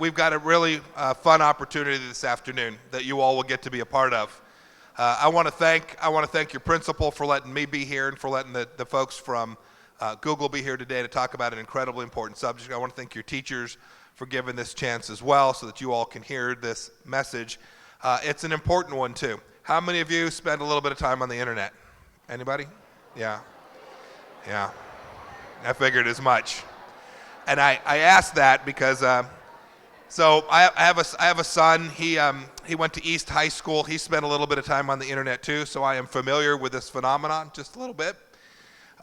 we've got a really fun opportunity this afternoon that you all will get to be a part of. I want to thank your principal for letting me be here and for letting the folks from Google be here today to talk about an incredibly important subject. I want to thank your teachers for giving this chance as well so that you all can hear this message. It's an important one too. How many of you spend a little bit of time on the internet? Anybody? Yeah. I figured as much. And I asked that because so I have a son. He went to East High School. He spent a little bit of time on the internet too, so I am familiar with this phenomenon just a little bit.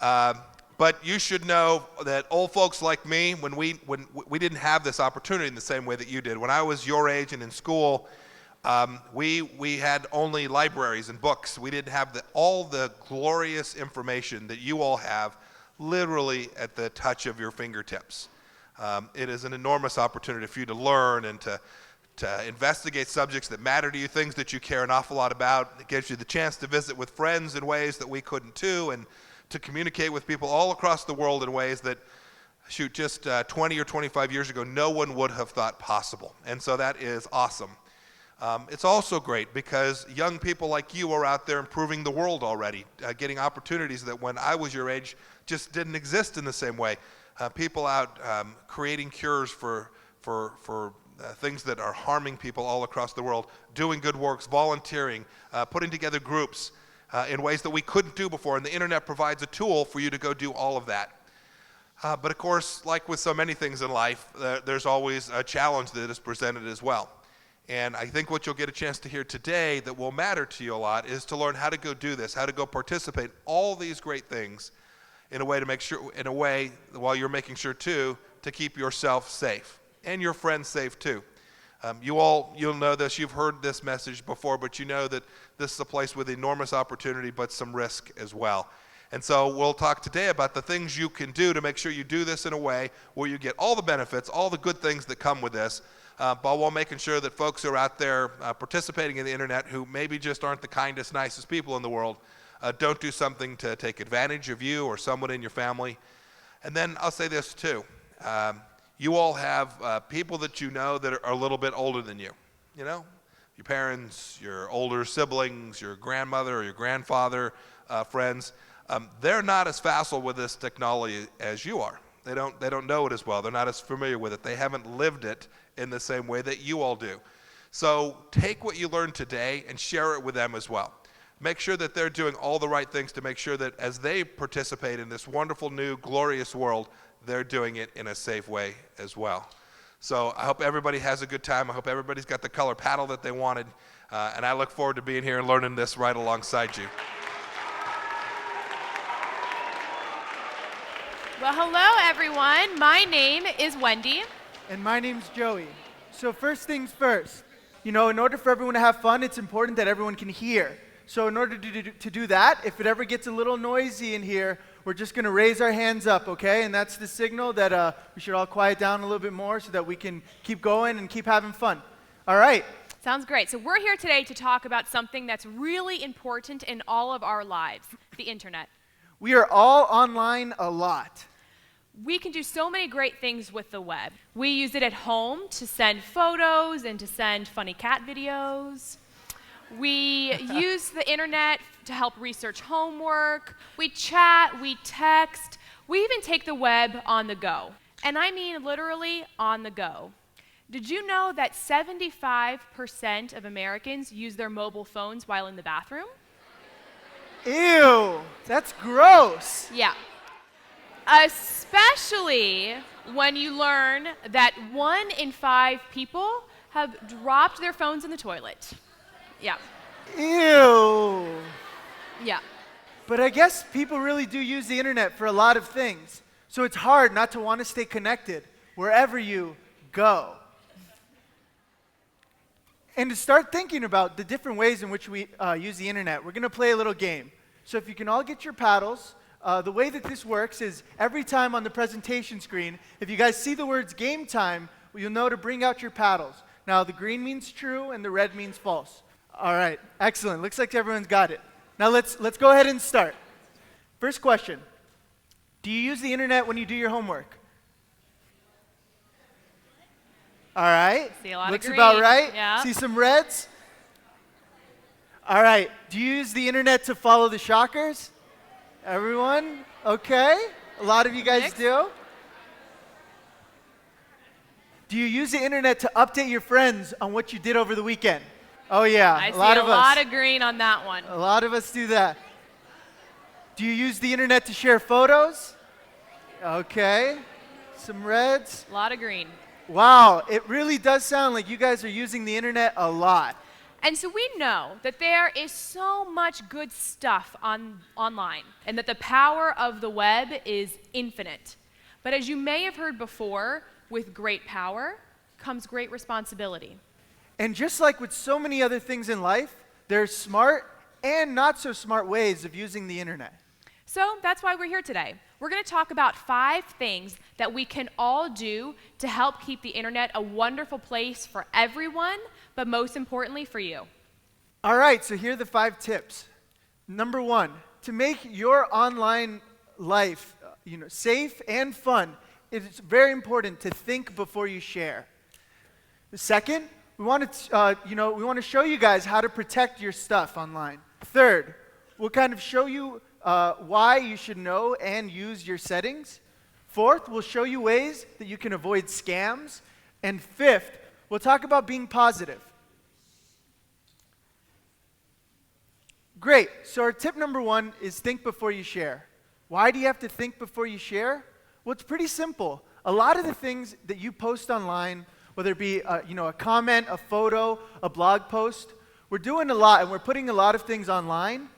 But you should know that old folks like me, when we didn't have this opportunity in the same way that you did. When I was your age and in school, we had only libraries and books. We didn't have all the glorious information that you all have literally at the touch of your fingertips. It is an enormous opportunity for you to learn and to investigate subjects that matter to you, things that you care an awful lot about. It gives you the chance to visit with friends in ways that we couldn't too, and to communicate with people all across the world in ways that, just 20 or 25 years ago, no one would have thought possible. And so that is awesome. It's also great because young people like you are out there improving the world already, getting opportunities that when I was your age just didn't exist in the same way. People out creating cures for things that are harming people all across the world, doing good works, volunteering, putting together groups in ways that we couldn't do before. And the internet provides a tool for you to go do all of that. But of course, like with so many things in life, there's always a challenge that is presented as well. And I think what you'll get a chance to hear today that will matter to you a lot is to learn how to go do this, how to go participate, all these great things in a way while you're making sure too to keep yourself safe and your friends safe too. You'll know this, you've heard this message before, but you know that this is a place with enormous opportunity but some risk as well. And so we'll talk today about the things you can do to make sure you do this in a way where you get all the benefits, all the good things that come with this, but while making sure that folks who are out there participating in the internet who maybe just aren't the kindest, nicest people in the world don't do something to take advantage of you or someone in your family. And then I'll say this too. You all have people that you know that are a little bit older than you. You know, your parents, your older siblings, your grandmother or your grandfather, friends. They're not as facile with this technology as you are. They don't know it as well. They're not as familiar with it. They haven't lived it in the same way that you all do. So take what you learned today and share it with them as well. Make sure that they're doing all the right things to make sure that as they participate in this wonderful, new, glorious world, they're doing it in a safe way as well. So I hope everybody has a good time. I hope everybody's got the color paddle that they wanted. And I look forward to being here and learning this right alongside you. Well, hello, everyone. My name is Wendy. And my name's Joey. So first things first, in order for everyone to have fun, it's important that everyone can hear. So in order to do that, if it ever gets a little noisy in here, we're just going to raise our hands up, okay? And that's the signal that we should all quiet down a little bit more so that we can keep going and keep having fun. All right. Sounds great. So we're here today to talk about something that's really important in all of our lives, the internet. We are all online a lot. We can do so many great things with the web. We use it at home to send photos and to send funny cat videos. We use the internet to help research homework. We chat, we text. We even take the web on the go. And I mean literally on the go. Did you know that 75% of Americans use their mobile phones while in the bathroom? Ew, that's gross. Yeah. Especially when you learn that 1 in 5 people have dropped their phones in the toilet. Yeah. Ew. Yeah. But I guess people really do use the internet for a lot of things. So it's hard not to want to stay connected wherever you go. And to start thinking about the different ways in which we use the internet, we're going to play a little game. So if you can all get your paddles, the way that this works is every time on the presentation screen, if you guys see the words game time, you'll know to bring out your paddles. Now the green means true and the red means false. All right, excellent. Looks like everyone's got it. Now let's go ahead and start. First question. Do you use the internet when you do your homework? All right. See a lot of Looks green. about right. Yeah. See some reds? All right. Do you use the internet to follow the Shockers? Everyone? Okay. A lot of you guys Mix. do. Do you use the internet to update your friends on what you did over the weekend? Oh yeah, I a lot see of a lot us. of green on that one. A lot of us do that. Do you use the internet to share photos? Okay. Some reds. A lot of green. Wow, it really does sound like you guys are using the internet a lot. And so we know that there is so much good stuff online and that the power of the web is infinite. But as you may have heard before, with great power comes great responsibility. And just like with so many other things in life, there's smart and not so smart ways of using the internet. So that's why we're here today. We're going to talk about 5 things that we can all do to help keep the internet a wonderful place for everyone, but most importantly for you. All right, so here are the 5 tips. Number 1, to make your online life safe and fun, it's very important to think before you share. The second, we want to show you guys how to protect your stuff online. Third, we'll kind of show you why you should know and use your settings. Fourth, we'll show you ways that you can avoid scams. And fifth, we'll talk about being positive. Great. So our tip number 1 is think before you share. Why do you have to think before you share? Well, it's pretty simple. A lot of the things that you post online, whether it be a comment, a photo, a blog post, we're doing a lot and we're putting a lot of things online.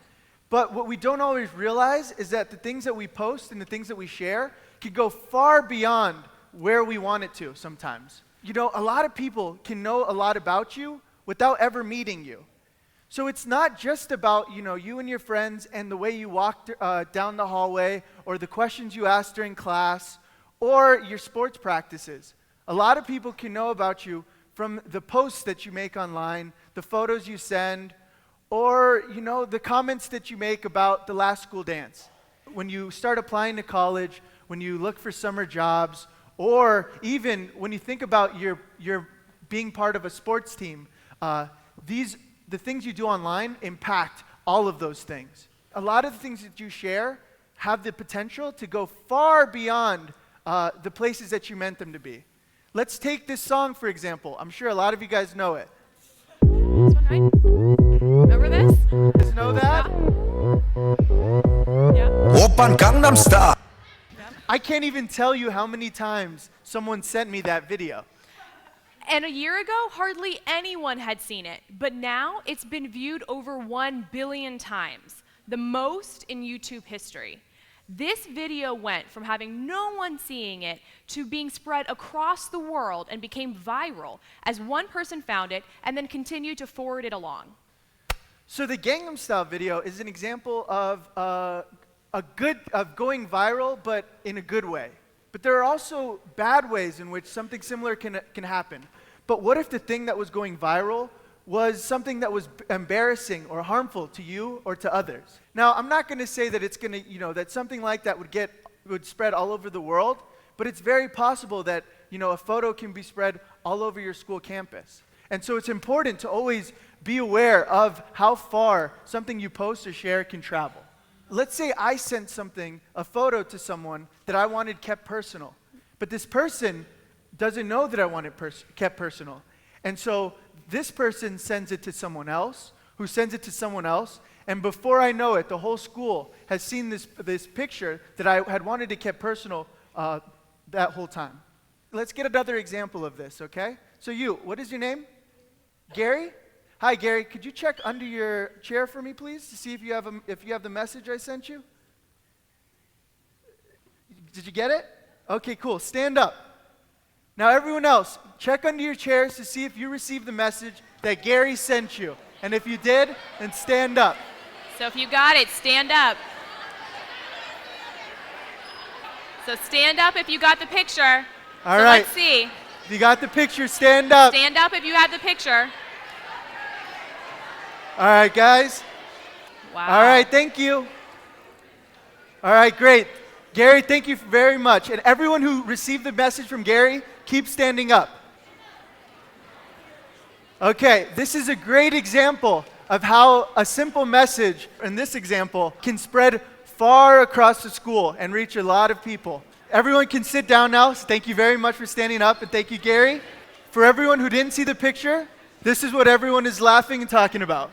But what we don't always realize is that the things that we post and the things that we share can go far beyond where we want it to sometimes. A lot of people can know a lot about you without ever meeting you. So it's not just about, you and your friends and the way you walk down the hallway or the questions you ask during class or your sports practices. A lot of people can know about you from the posts that you make online, the photos you send, or, the comments that you make about the last school dance. When you start applying to college, when you look for summer jobs, or even when you think about your being part of a sports team, the things you do online impact all of those things. A lot of the things that you share have the potential to go far beyond the places that you meant them to be. Let's take this song, for example. I'm sure a lot of you guys know it. This one, right? Remember this? You guys know that? Yeah. Oppan Gangnam Style. I can't even tell you how many times someone sent me that video. And a year ago, hardly anyone had seen it, but now it's been viewed over 1 billion times, the most in YouTube history. This video went from having no one seeing it to being spread across the world and became viral as one person found it and then continued to forward it along. So the Gangnam Style video is an example of going viral, but in a good way. But there are also bad ways in which something similar can happen. But what if the thing that was going viral was something that was embarrassing or harmful to you or to others? Now, I'm not going to say that it's going to, that something like that would spread all over the world, but it's very possible that, a photo can be spread all over your school campus. And so it's important to always be aware of how far something you post or share can travel. Let's say I sent a photo to someone that I wanted kept personal, but this person doesn't know that I want it kept personal. And so this person sends it to someone else, who sends it to someone else, and before I know it, the whole school has seen this picture that I had wanted to keep personal that whole time. Let's get another example of this, okay? So what is your name? Gary? Hi, Gary. Could you check under your chair for me, please, to see if you have the message I sent you? Did you get it? Okay, cool. Stand up. Now, everyone else, check under your chairs to see if you received the message that Gary sent you. And if you did, then stand up. So if you got it, stand up. So stand up if you got the picture. All so right. Let's see. If you got the picture, stand up. Stand up if you have the picture. All right, guys. Wow. All right, thank you. All right, great. Gary, thank you very much. And everyone who received the message from Gary, keep standing up. Okay, this is a great example of how a simple message, in this example, can spread far across the school and reach a lot of people. Everyone can sit down now. So thank you very much for standing up, and thank you, Gary. For everyone who didn't see the picture, this is what everyone is laughing and talking about.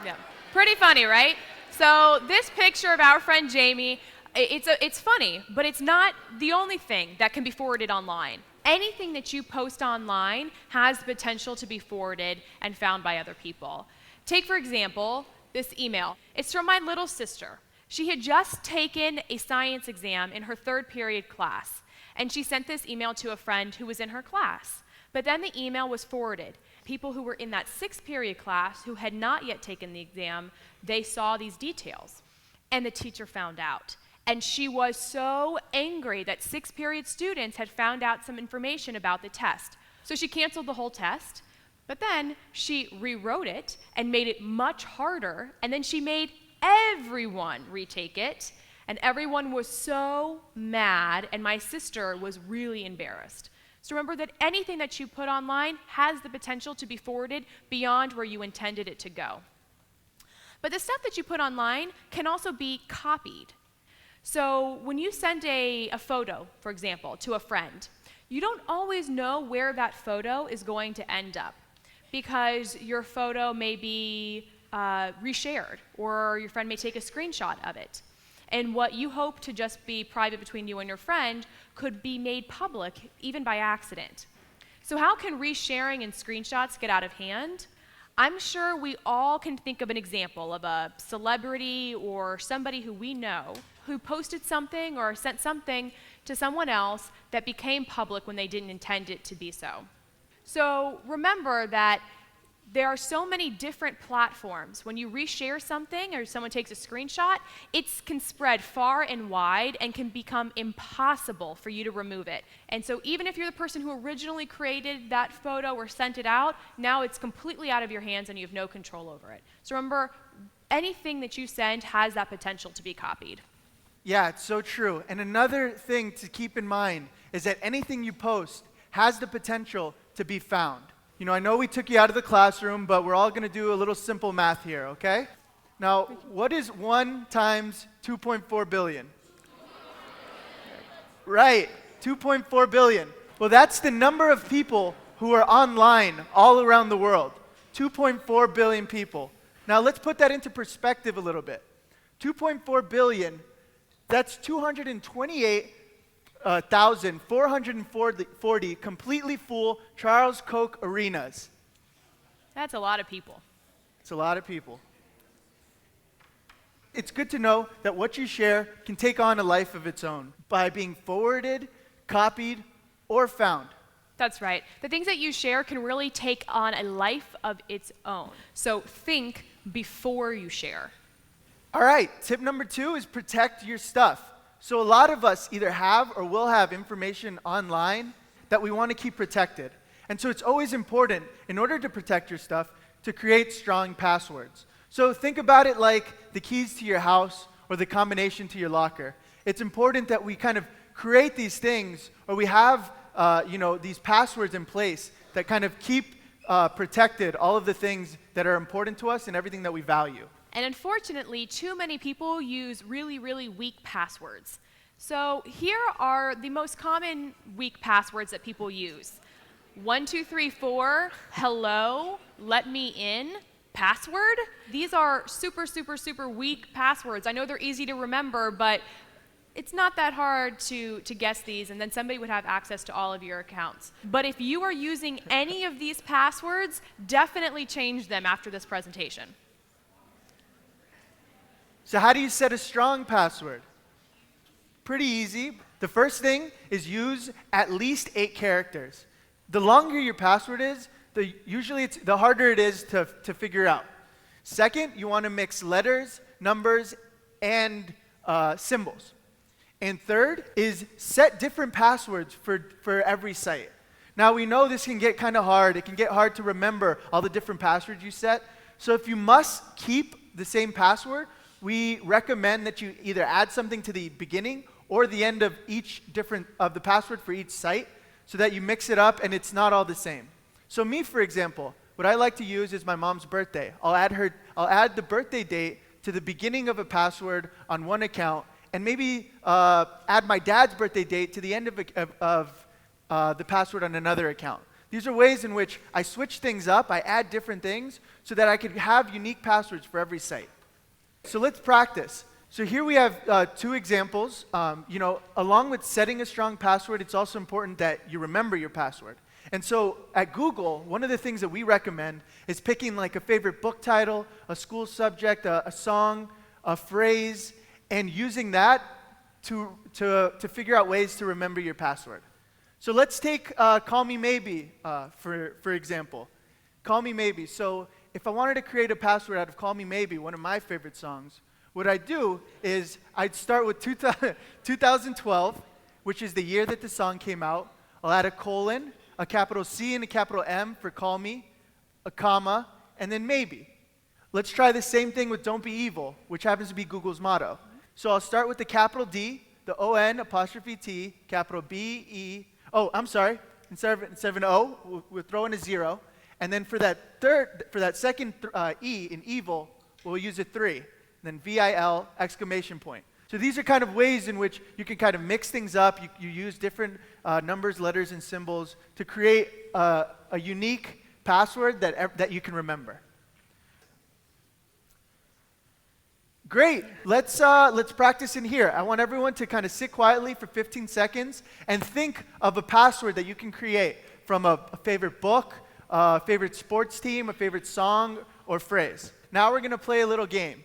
Yeah. Pretty funny, right? So this picture of our friend Jamie, it's funny, but it's not the only thing that can be forwarded online. Anything that you post online has the potential to be forwarded and found by other people. Take, for example, this email. It's from my little sister. She had just taken a science exam in her 3rd period class, and she sent this email to a friend who was in her class. But then the email was forwarded. People who were in that 6th period class who had not yet taken the exam, they saw these details, and the teacher found out. And she was so angry that 6th period students had found out some information about the test. So she canceled the whole test, but then she rewrote it and made it much harder, and then she made everyone retake it, and everyone was so mad, and my sister was really embarrassed. So remember that anything that you put online has the potential to be forwarded beyond where you intended it to go. But the stuff that you put online can also be copied. So when you send a photo, for example, to a friend, you don't always know where that photo is going to end up, because your photo may be reshared, or your friend may take a screenshot of it. And what you hope to just be private between you and your friend could be made public, even by accident. So how can resharing and screenshots get out of hand? I'm sure we all can think of an example of a celebrity or somebody who we know who posted something or sent something to someone else that became public when they didn't intend it to be so. So remember that there are so many different platforms. When you reshare something or someone takes a screenshot, it can spread far and wide and can become impossible for you to remove it. And so even if you're the person who originally created that photo or sent it out, now it's completely out of your hands and you have no control over it. So remember, anything that you send has that potential to be copied. Yeah, it's so true. And another thing to keep in mind is that anything you post has the potential to be found. You know, I know we took you out of the classroom, but we're all going to do a little simple math here, okay? Now, what is 1 times 2.4 billion? Right, 2.4 billion. Well, that's the number of people who are online all around the world. 2.4 billion people. Now, let's put that into perspective a little bit. 2.4 billion, that's 228,440 completely full Charles Koch arenas. That's a lot of people. It's a lot of people. It's good to know that what you share can take on a life of its own by being forwarded, copied, or found. That's right. The things that you share can really take on a life of its own. So think before you share. All right, tip number 2 is protect your stuff. So a lot of us either have or will have information online that we want to keep protected. And so it's always important, in order to protect your stuff, to create strong passwords. So think about it like the keys to your house or the combination to your locker. It's important that we kind of create these things, or we have these passwords in place that kind of keep protected all of the things that are important to us and everything that we value. And unfortunately, too many people use really, really weak passwords. So here are the most common weak passwords that people use. 1234, hello, let me in, password. These are super, super, super weak passwords. I know they're easy to remember, but it's not that hard to guess these, and then somebody would have access to all of your accounts. But if you are using any of these passwords, definitely change them after this presentation. So how do you set a strong password? Pretty easy. The first thing is use at least 8 characters. The longer your password is, the harder it is to figure out. Second, you want to mix letters, numbers, and symbols. And third is set different passwords for every site. Now we know this can get kind of hard. It can get hard to remember all the different passwords you set. So if you must keep the same password, we recommend that you either add something to the beginning or the end of each different of the password for each site, so that you mix it up and it's not all the same. So me, for example, what I like to use is my mom's birthday. I'll add the birthday date to the beginning of a password on one account, and maybe add my dad's birthday date to the end of the password on another account. These are ways in which I switch things up, I add different things, so that I could have unique passwords for every site. So let's practice. So here we have 2 examples. Along with setting a strong password, it's also important that you remember your password. And so at Google, one of the things that we recommend is picking like a favorite book title, a school subject, a song, a phrase, and using that to figure out ways to remember your password. So let's take Call Me Maybe, for example. Call Me Maybe. So if I wanted to create a password out of Call Me Maybe, one of my favorite songs, what I'd do is I'd start with 2012, which is the year that the song came out. I'll add a colon, a capital C and a capital M for Call Me, a comma, and then Maybe. Let's try the same thing with Don't Be Evil, which happens to be Google's motto. So I'll start with the capital D, the O-N apostrophe T, capital B-E. Oh, I'm sorry. Instead of an O, we'll throw in a 0. And then for that second E in evil, we'll use a 3. And then V-I-L, exclamation point. So these are kind of ways in which you can kind of mix things up. You use different numbers, letters, and symbols to create a unique password that you can remember. Great. Let's practice in here. I want everyone to kind of sit quietly for 15 seconds and think of a password that you can create from a favorite book, a favorite sports team, a favorite song, or phrase. Now we're going to play a little game.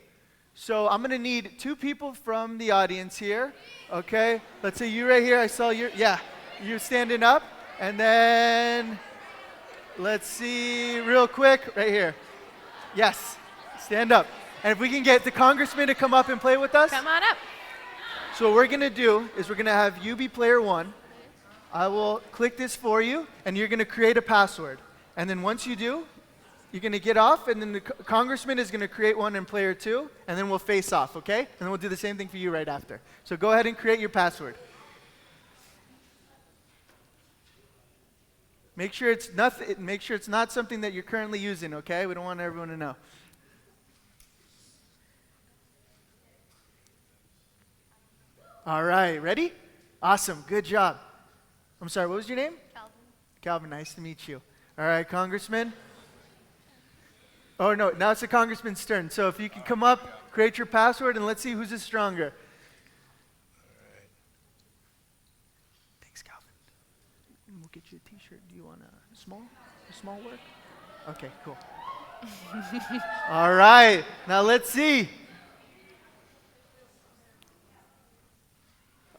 So I'm going to need 2 people from the audience here. Okay? Let's say you right here. I saw you. Yeah. You're standing up. And then let's see real quick right here. Yes. Stand up. And if we can get the congressman to come up and play with us. Come on up. So what we're going to do is we're going to have you be player 1. I will click this for you, and you're going to create a password. And then once you do, you're going to get off, and then the congressman is going to create one in player 2, and then we'll face off, okay? And then we'll do the same thing for you right after. So go ahead and create your password. Make sure it's not something that you're currently using, okay? We don't want everyone to know. All right, ready? Awesome, good job. I'm sorry, what was your name? Calvin. Calvin, nice to meet you. All right, Congressman. Oh, no, now it's the Congressman's turn. So if you can come up, create your password, and let's see who's is stronger. All right. Thanks, Calvin. We'll get you a T-shirt. Do you want a small? A small work? Okay, cool. All right, now let's see.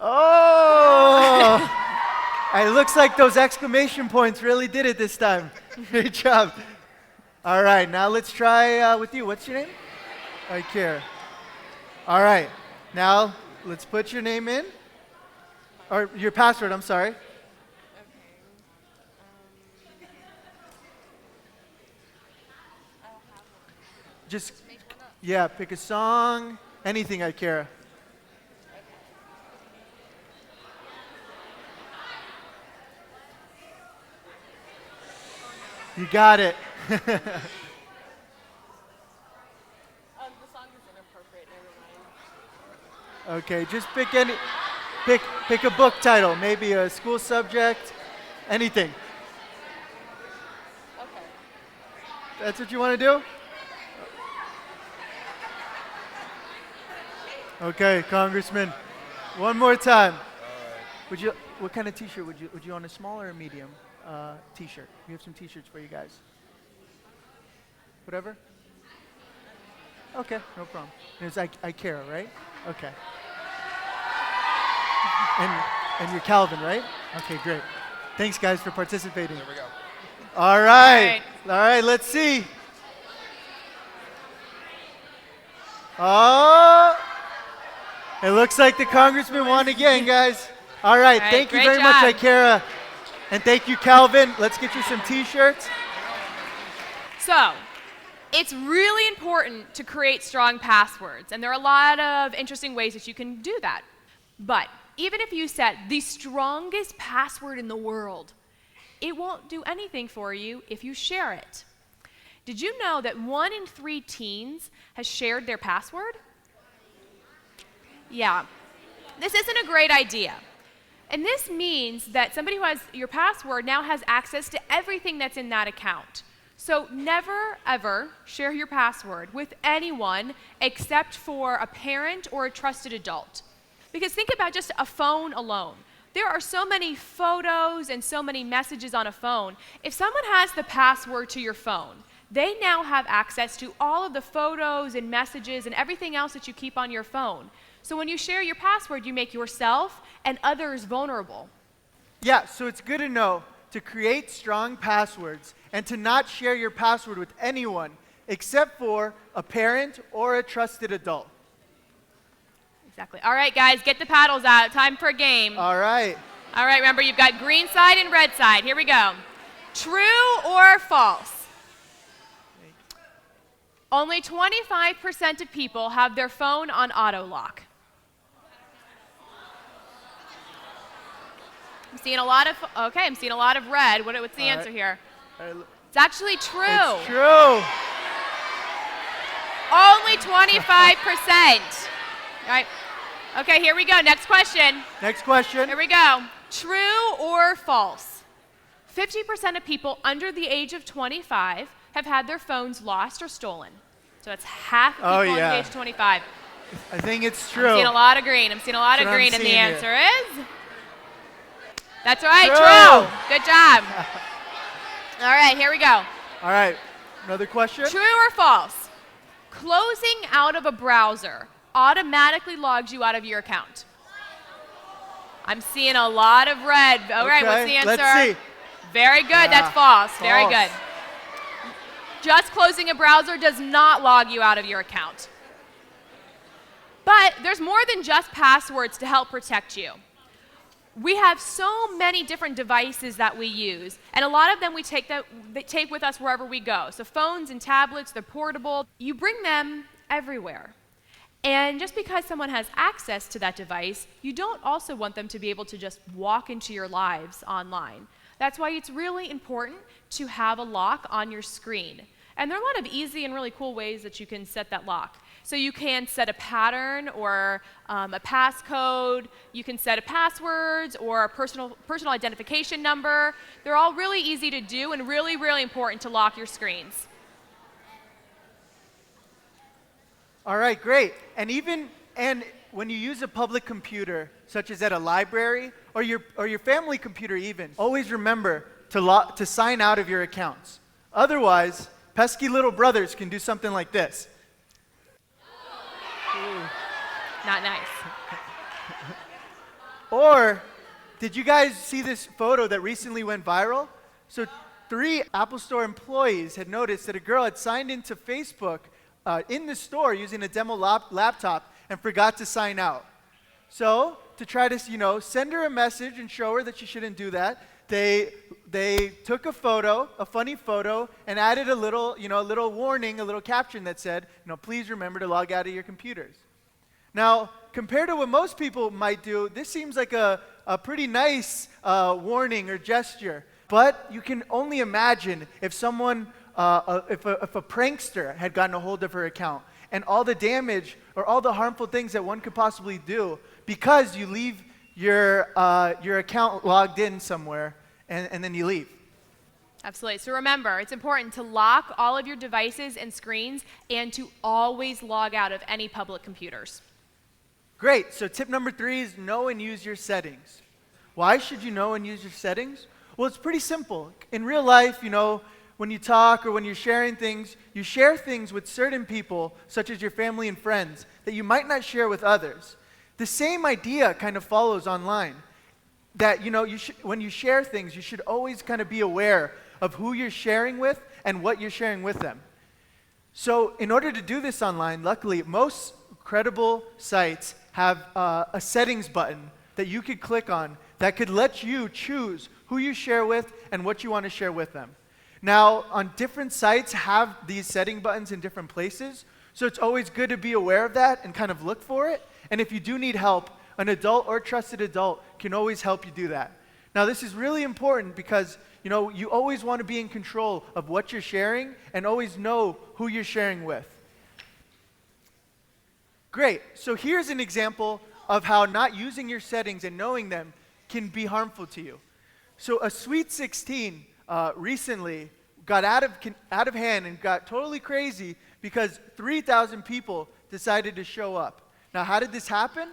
Oh! It looks like those exclamation points really did it this time. Great job. All right, now let's try with you. What's your name? Kara. All right, now let's put your name in. Or your password, I'm sorry. Okay. I don't have one. Just, Make one up. yeah, pick a song, anything, Kara. You got it. The song is inappropriate. Never mind. Okay, just pick a book title, maybe a school subject, anything. Okay. That's what you want to do? Okay, Congressman. One more time. What kind of T-shirt would you want, a small or a medium T-shirt? We have some T-shirts for you guys. Whatever. Okay, no problem. It's Ikera, right? Okay. And you're Calvin, right? Okay, great. Thanks, guys, for participating. There we go. All right. All right, let's see. Oh, it looks like the congressman won again, guys. All right, thank you very much, Ikera. And thank you, Calvin. Let's get you some T-shirts. So, it's really important to create strong passwords, and there are a lot of interesting ways that you can do that. But even if you set the strongest password in the world, it won't do anything for you if you share it. Did you know that 1 in 3 teens has shared their password? Yeah. This isn't a great idea. And this means that somebody who has your password now has access to everything that's in that account. So never, ever share your password with anyone except for a parent or a trusted adult. Because think about just a phone alone. There are so many photos and so many messages on a phone. If someone has the password to your phone, they now have access to all of the photos and messages and everything else that you keep on your phone. So when you share your password, you make yourself and others vulnerable. Yeah, so it's good to know to create strong passwords and to not share your password with anyone except for a parent or a trusted adult. Exactly. All right, guys, get the paddles out. Time for a game. All right. All right, remember, you've got green side and red side. Here we go. True or false? Only 25% of people have their phone on auto lock. I'm seeing a lot of, okay, I'm seeing a lot of red. What's the answer here? It's actually true. It's true. Only 25%. All right. Okay, here we go. Next question. Next question. Here we go. True or false? 50% of people under the age of 25 have had their phones lost or stolen. So that's half of people under the age of 25. I think it's true. I'm seeing a lot of green. I'm seeing a lot of That's what green, I'm and the seeing answer is? That's right, True. true. Good job. All right, here we go. All right. Another question. True or false? Closing out of a browser automatically logs you out of your account. I'm seeing a lot of red. All right, what's the answer? Let's see. Very good. Yeah, That's false. Very false. good. Just closing a browser does not log you out of your account. But there's more than just passwords to help protect you. We have so many different devices that we use, and a lot of them we take with us wherever we go. So phones and tablets, they're portable. You bring them everywhere. And just because someone has access to that device, you don't also want them to be able to just walk into your lives online. That's why it's really important to have a lock on your screen. And there are a lot of easy and really cool ways that you can set that lock. So you can set a pattern or a passcode. You can set a passwords or a personal identification number. They're all really easy to do and really, really important to lock your screens. All right, great. And when you use a public computer, such as at a library or your family computer even, always remember to sign out of your accounts. Otherwise, pesky little brothers can do something like this. Not nice. Or, did you guys see this photo that recently went viral? So 3 Apple Store employees had noticed that a girl had signed into Facebook in the store using a demo laptop and forgot to sign out. So, to try to, send her a message and show her that she shouldn't do that, they took a photo, a funny photo, and added a little warning, a little caption that said, please remember to log out of your computers. Now, compared to what most people might do, this seems like a pretty nice warning or gesture. But you can only imagine if someone, if a prankster had gotten a hold of her account and all the damage or all the harmful things that one could possibly do because you leave your account logged in somewhere and then you leave. Absolutely. So remember, it's important to lock all of your devices and screens and to always log out of any public computers. Great. So tip number 3 is know and use your settings. Why should you know and use your settings? Well, it's pretty simple. In real life, when you talk or when you're sharing things, you share things with certain people, such as your family and friends, that you might not share with others. The same idea kind of follows online. That, when you share things, you should always kind of be aware of who you're sharing with and what you're sharing with them. So in order to do this online, luckily, most credible sites have a settings button that you could click on that could let you choose who you share with and what you want to share with them. Now, on different sites have these setting buttons in different places, so it's always good to be aware of that and kind of look for it. And if you do need help, an adult or trusted adult can always help you do that. Now, this is really important because you always want to be in control of what you're sharing and always know who you're sharing with. Great. So here's an example of how not using your settings and knowing them can be harmful to you. So a Sweet 16 recently got out of hand and got totally crazy because 3,000 people decided to show up. Now, how did this happen?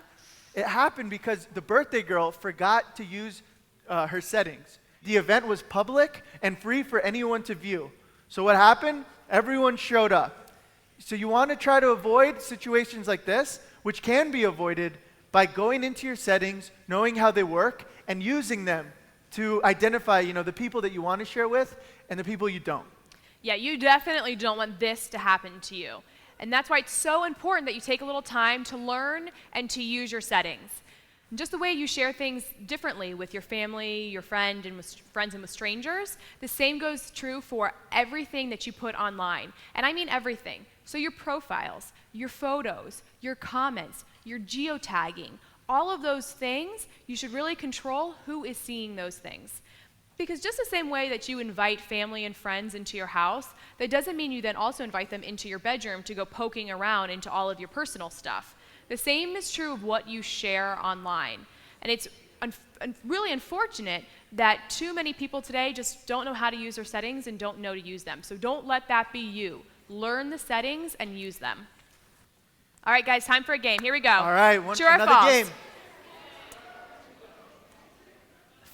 It happened because the birthday girl forgot to use her settings. The event was public and free for anyone to view. So what happened? Everyone showed up. So you want to try to avoid situations like this, which can be avoided by going into your settings, knowing how they work, and using them to identify, the people that you want to share with and the people you don't. Yeah, you definitely don't want this to happen to you. And that's why it's so important that you take a little time to learn and to use your settings. And just the way you share things differently with your family, your friends, and with strangers, the same goes true for everything that you put online. And I mean everything. So your profiles, your photos, your comments, your geotagging, all of those things, you should really control who is seeing those things. Because just the same way that you invite family and friends into your house, that doesn't mean you then also invite them into your bedroom to go poking around into all of your personal stuff. The same is true of what you share online. And it's really unfortunate that too many people today just don't know how to use their settings and don't know to use them. So don't let that be you. Learn the settings and use them. All right, guys, time for a game. Here we go. All right, True or another false? game.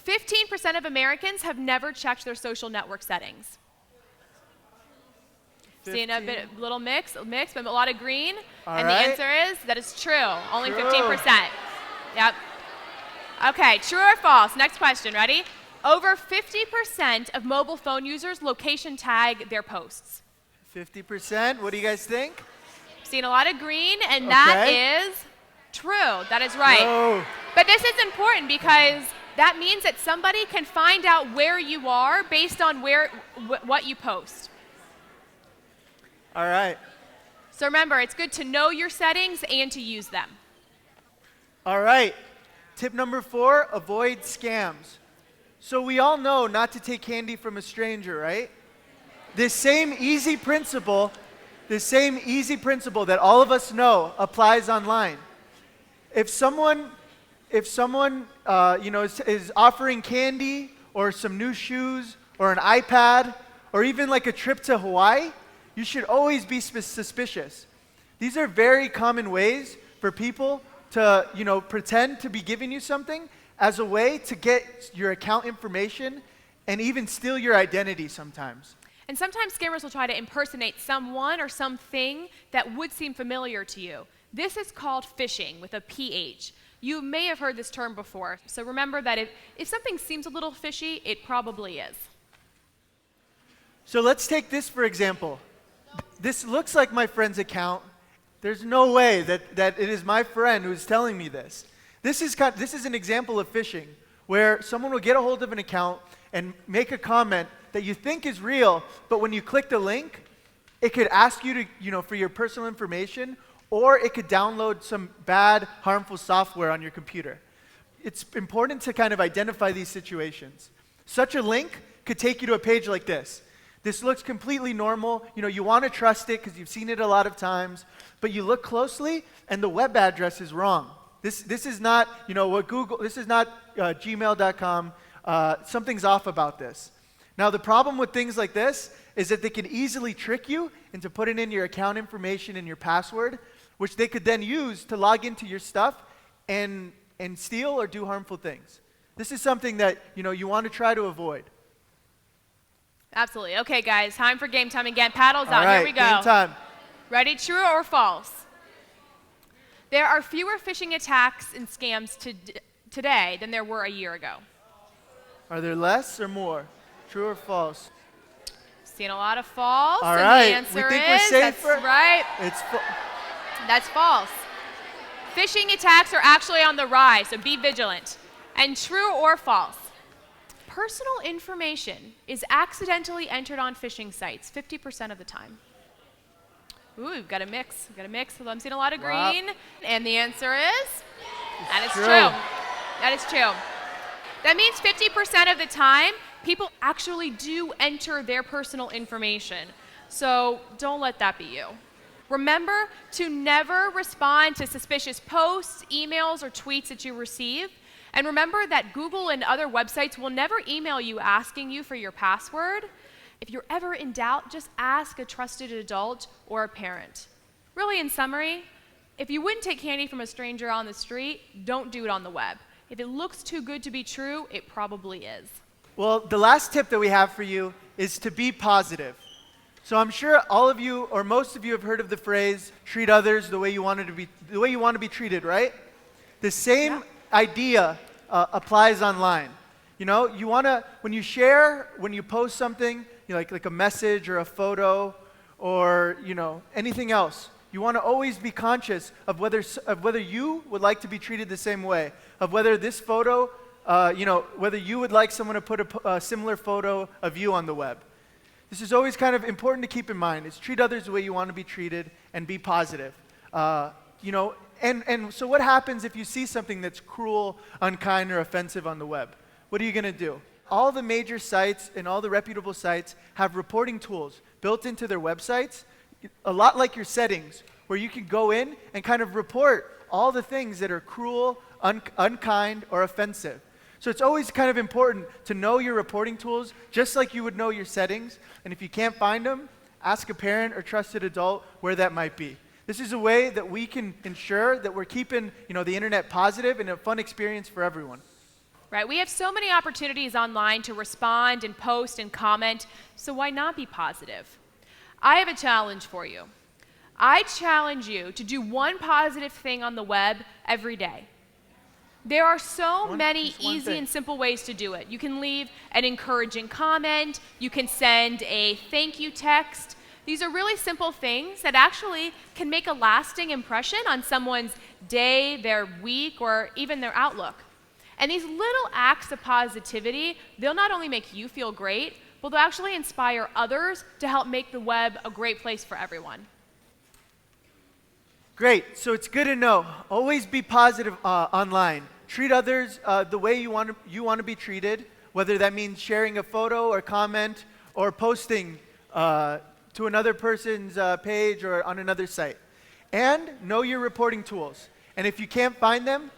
15% of Americans have never checked their social network settings. Seeing a little mix, but a lot of green. All and right. the answer is that is true. Only True. 15%. Yep. Okay, true or false? Next question. Ready? Over 50% of mobile phone users location tag their posts. 50%. What do you guys think? Seen a lot of green, and that is true. That is right. Whoa. But this is important because that means that somebody can find out where you are based on what you post. All right. So remember, it's good to know your settings and to use them. All right. Tip number 4, avoid scams. So we all know not to take candy from a stranger, right? This same easy principle that all of us know applies online. If someone is offering candy or some new shoes or an iPad or even like a trip to Hawaii, you should always be suspicious. These are very common ways for people to, pretend to be giving you something as a way to get your account information and even steal your identity sometimes. And sometimes scammers will try to impersonate someone or something that would seem familiar to you. This is called phishing with a PH. You may have heard this term before, so remember that if something seems a little fishy, it probably is. So let's take this for example. This looks like my friend's account. There's no way that it is my friend who is telling me this. This is an example of phishing, where someone will get a hold of an account and make a comment that you think is real, but when you click the link, it could ask you to, for your personal information, or it could download some bad, harmful software on your computer. It's important to kind of identify these situations. Such a link could take you to a page like this. This looks completely normal. You want to trust it because you've seen it a lot of times, but you look closely and the web address is wrong. This is not, this is not gmail.com. Something's off about this. Now, the problem with things like this is that they can easily trick you into putting in your account information and your password, which they could then use to log into your stuff and steal or do harmful things. This is something that, you want to try to avoid. Absolutely. Okay, guys, time for game time again. Paddles All on. right, Here we go. game time. Ready? True or false? There are fewer phishing attacks and scams today than there were a year ago. Are there less or more? True or false? Seen a lot of false. All and right. the answer We think is we're safer? That's right. That's false. Phishing attacks are actually on the rise, so be vigilant. And true or false? Personal information is accidentally entered on phishing sites 50% of the time. Ooh, we've got a mix. I'm seeing a lot of green. And the answer is? That is true. That is true. That means 50% of the time, people actually do enter their personal information. So don't let that be you. Remember to never respond to suspicious posts, emails, or tweets that you receive. And remember that Google and other websites will never email you asking you for your password. If you're ever in doubt, just ask a trusted adult or a parent. Really, in summary, if you wouldn't take candy from a stranger on the street, don't do it on the web. If it looks too good to be true, it probably is. Well, the last tip that we have for you is to be positive. So I'm sure all of you, or most of you, have heard of the phrase "treat others the way you want to be treated," right? The same idea applies online. You know, you want to when you post something, like a message or a photo, or anything else. You want to always be conscious of whether you would like to be treated the same way, of whether this photo, whether you would like someone to put a similar photo of you on the web. This is always kind of important to keep in mind. Is treat others the way you want to be treated and be positive. And so what happens if you see something that's cruel, unkind, or offensive on the web? What are you going to do? All the major sites and all the reputable sites have reporting tools built into their websites, a lot like your settings, where you can go in and kind of report all the things that are cruel, unkind, or offensive. So it's always kind of important to know your reporting tools, just like you would know your settings. And if you can't find them, ask a parent or trusted adult where that might be. This is a way that we can ensure that we're keeping, the internet positive and a fun experience for everyone. Right, we have so many opportunities online to respond and post and comment, so why not be positive? I have a challenge for you. I challenge you to do one positive thing on the web every day. There are so many easy and simple ways to do it. You can leave an encouraging comment. You can send a thank you text. These are really simple things that actually can make a lasting impression on someone's day, their week, or even their outlook. And these little acts of positivity, they'll not only make you feel great, but they'll actually inspire others to help make the web a great place for everyone. Great. So it's good to know. Always be positive online. Treat others the way you want to be treated, whether that means sharing a photo or comment or posting to another person's page or on another site. And know your reporting tools. And if you can't find them,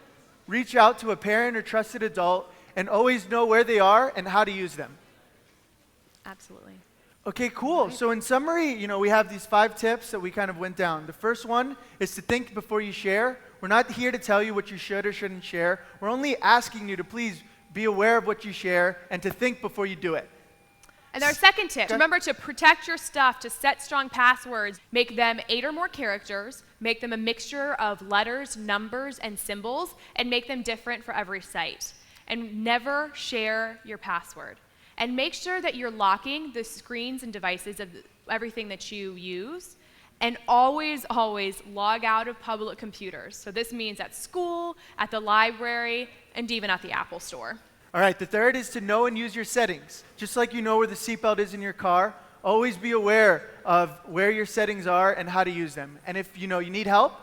reach out to a parent or trusted adult and always know where they are and how to use them. Absolutely. Okay, cool. Right. So in summary, we have these 5 tips that we kind of went down. The first one is to think before you share. We're not here to tell you what you should or shouldn't share. We're only asking you to please be aware of what you share and to think before you do it. And our second tip, remember to protect your stuff, to set strong passwords, make them 8 or more characters, make them a mixture of letters, numbers, and symbols, and make them different for every site. And never share your password. And make sure that you're locking the screens and devices of everything that you use. And always, always log out of public computers. So this means at school, at the library, and even at the Apple Store. All right, the third is to know and use your settings. Just like you know where the seatbelt is in your car, always be aware of where your settings are and how to use them. And if you need help,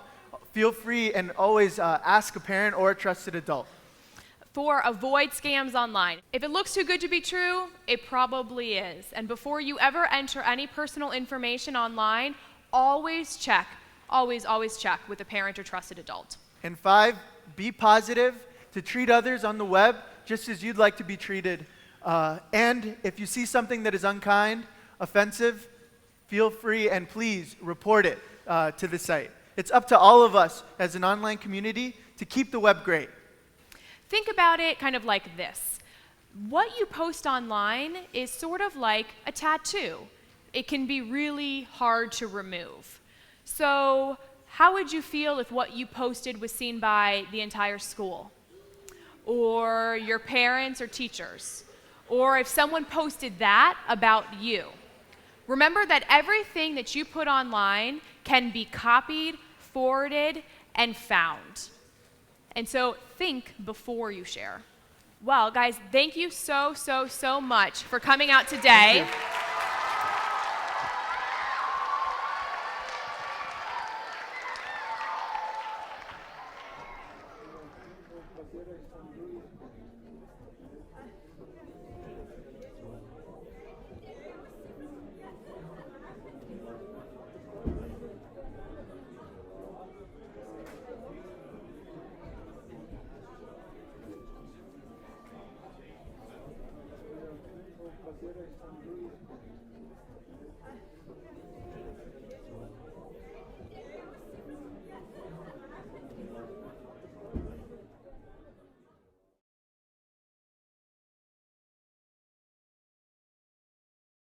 feel free and always ask a parent or a trusted adult. 4, avoid scams online. If it looks too good to be true, it probably is. And before you ever enter any personal information online, always check with a parent or trusted adult. And 5, be positive to treat others on the web just as you'd like to be treated. And if you see something that is unkind, offensive, feel free and please report it to the site. It's up to all of us as an online community to keep the web great. Think about it kind of like this. What you post online is sort of like a tattoo. It can be really hard to remove. So how would you feel if what you posted was seen by the entire school? Or your parents or teachers? Or if someone posted that about you? Remember that everything that you put online can be copied, forwarded, and found. And so think before you share. Well, guys, thank you so much for coming out today.